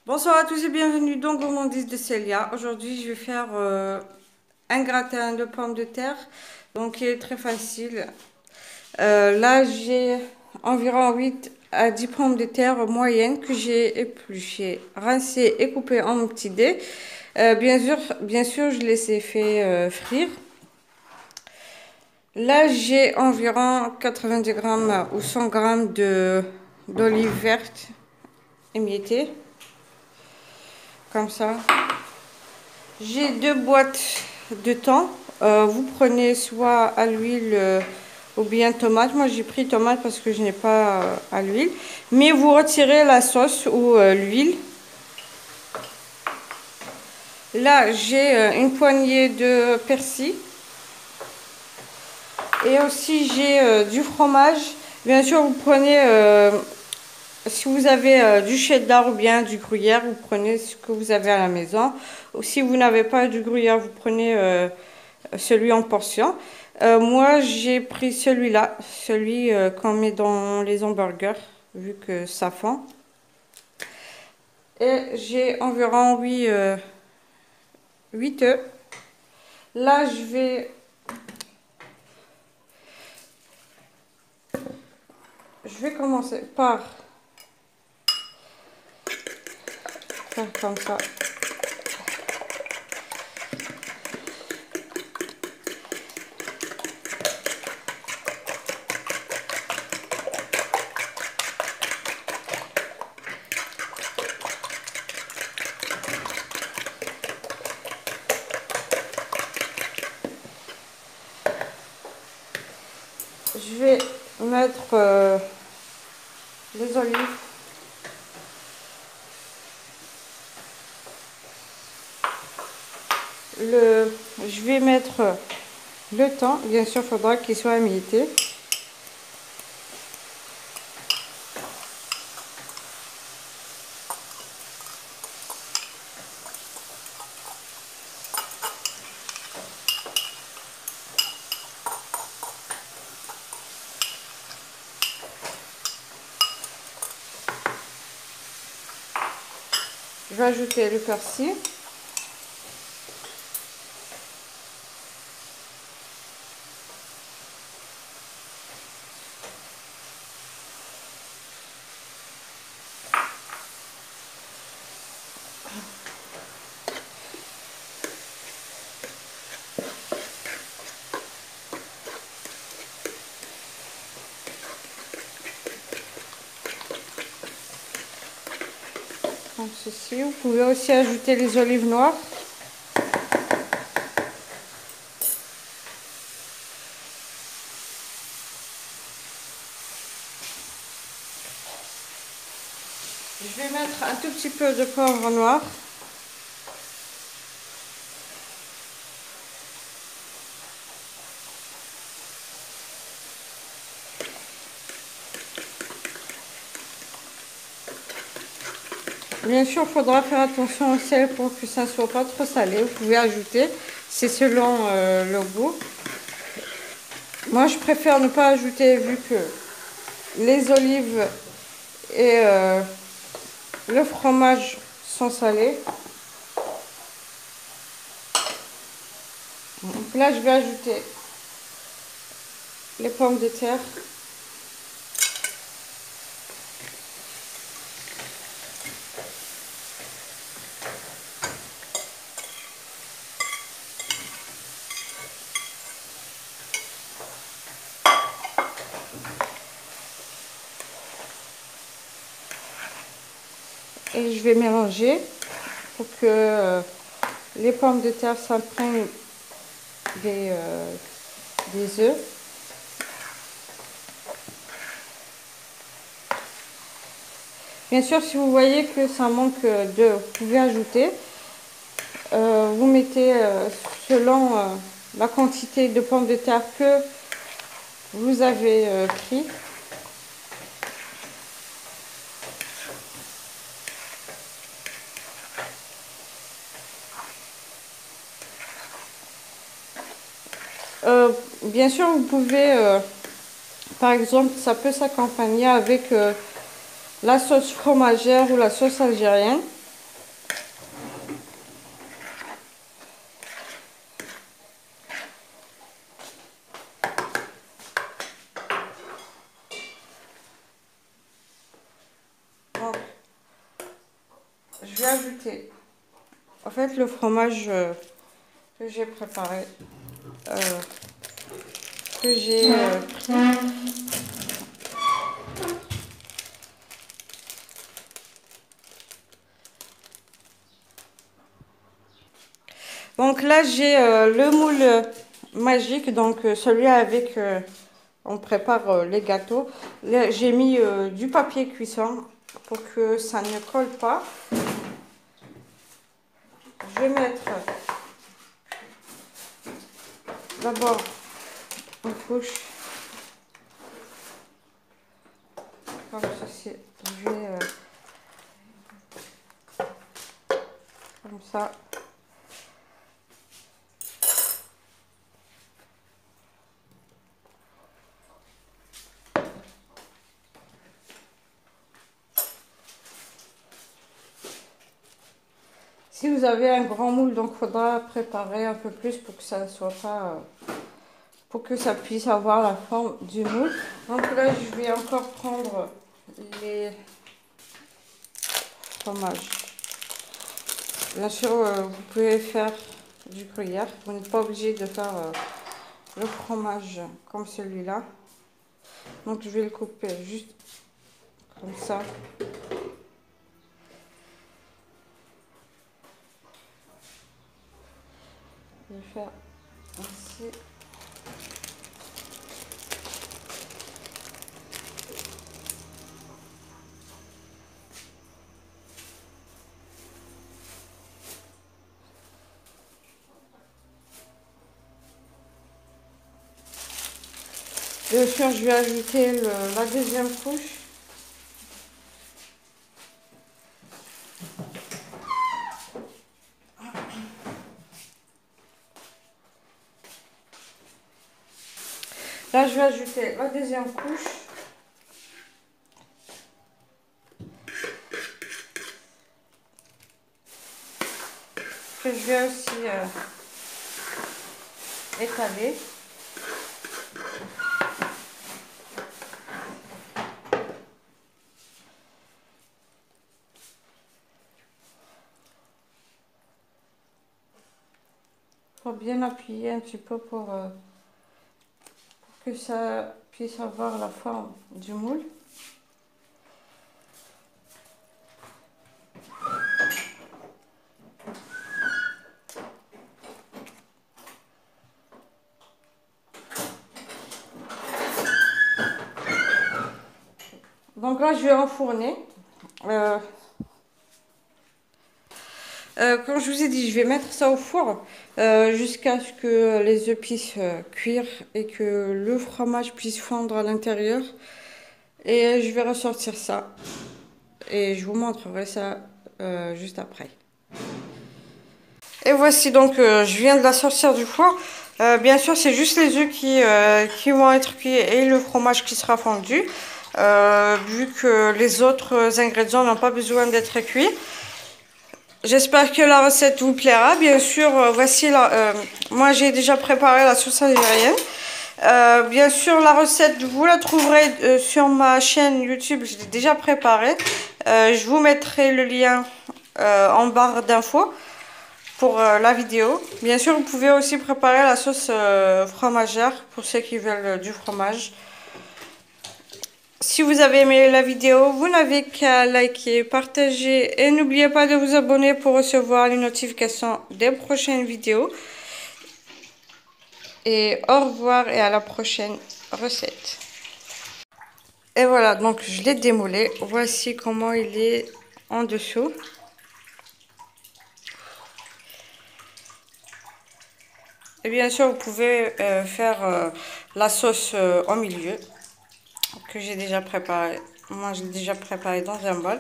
Bonsoir à tous et bienvenue dans Gourmandise de Célia. Aujourd'hui, je vais faire un gratin de pommes de terre, donc qui est très facile. Là, j'ai environ 8 à 10 pommes de terre moyennes que j'ai épluchées, rincées et coupées en petits dés. Bien sûr, je les ai fait frire. Là, j'ai environ 90 grammes ou 100 grammes d'olives vertes émiettées, comme ça. J'ai deux boîtes de thon. Vous prenez soit à l'huile ou bien tomate. Moi, j'ai pris tomate parce que je n'ai pas à l'huile. Mais vous retirez la sauce ou l'huile. Là, j'ai une poignée de persil. Et aussi, j'ai du fromage. Bien sûr, vous prenez, si vous avez du cheddar ou bien du gruyère, vous prenez ce que vous avez à la maison. Ou si vous n'avez pas du gruyère, vous prenez celui en portion. Moi, j'ai pris celui-là, celui qu'on met dans les hamburgers, vu que ça fond. Et j'ai environ 8 œufs. Là, je vais commencer par faire comme ça. Je vais mettre les olives. Je vais mettre le thon. Bien sûr, il faudra qu'il soit émietté. Je vais ajouter le persil. Comme ceci. Vous pouvez aussi ajouter les olives noires. Je vais mettre un tout petit peu de poivre noir. Bien sûr, il faudra faire attention au sel pour que ça ne soit pas trop salé. Vous pouvez ajouter, c'est selon le goût. Moi, je préfère ne pas ajouter vu que les olives et le fromage sont salés. Donc là, je vais ajouter les pommes de terre. Et je vais mélanger pour que les pommes de terre s'imprègnent des œufs. Bien sûr, si vous voyez que ça manque d'œufs, vous pouvez ajouter. Vous mettez selon la quantité de pommes de terre que vous avez pris. Bien sûr, vous pouvez, par exemple, ça peut s'accompagner avec la sauce fromagère ou la sauce algérienne. je vais ajouter en fait le fromage que j'ai préparé, que j'ai pris. Donc là j'ai le moule magique, donc celui avec on prépare les gâteaux. J'ai mis du papier cuisson pour que ça ne colle pas. Je vais mettre d'abord une couche comme ceci. Je vais comme ça. Si vous avez un grand moule, donc il faudra préparer un peu plus pour que ça ne soit pas, pour que ça puisse avoir la forme du moule. Donc là, je vais encore prendre les fromages. Bien sûr, vous pouvez faire du gruyère. Vous n'êtes pas obligé de faire le fromage comme celui-là. Donc je vais le couper juste comme ça. Je vais faire ainsi. Bien sûr, je vais ajouter la deuxième couche. Là, je vais ajouter la deuxième couche. Que je vais aussi étaler. Il faut bien appuyer un petit peu pour que ça puisse avoir la forme du moule. Donc là, je vais enfourner. Comme je vous ai dit, je vais mettre ça au four jusqu'à ce que les œufs puissent cuire et que le fromage puisse fondre à l'intérieur. Et je vais ressortir ça. Et je vous montrerai ça juste après. Et voici donc, je viens de la sortir du four. Bien sûr, c'est juste les œufs qui vont être cuits et le fromage qui sera fondu. Vu que les autres ingrédients n'ont pas besoin d'être cuits. J'espère que la recette vous plaira. Bien sûr, voici moi j'ai déjà préparé la sauce algérienne. Bien sûr, la recette, vous la trouverez sur ma chaîne YouTube. Je l'ai déjà préparée. Je vous mettrai le lien en barre d'infos pour la vidéo. Bien sûr, vous pouvez aussi préparer la sauce fromagère pour ceux qui veulent du fromage. Si vous avez aimé la vidéo, vous n'avez qu'à liker, partager et n'oubliez pas de vous abonner pour recevoir les notifications des prochaines vidéos. Et au revoir et à la prochaine recette. Et voilà, donc je l'ai démoulé. Voici comment il est en dessous. Et bien sûr, vous pouvez faire la sauce au milieu. Que j'ai déjà préparé. Moi, je l'ai déjà préparé dans un bol.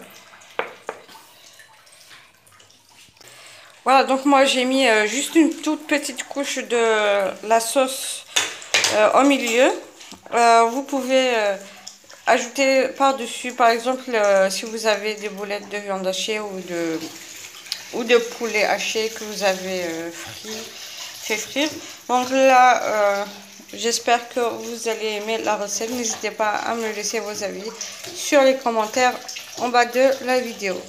Voilà, donc moi, j'ai mis juste une toute petite couche de la sauce au milieu. Vous pouvez ajouter par-dessus, par exemple, si vous avez des boulettes de viande hachée ou de poulet haché que vous avez fait frire. Donc là... j'espère que vous allez aimer la recette. N'hésitez pas à me laisser vos avis sur les commentaires en bas de la vidéo.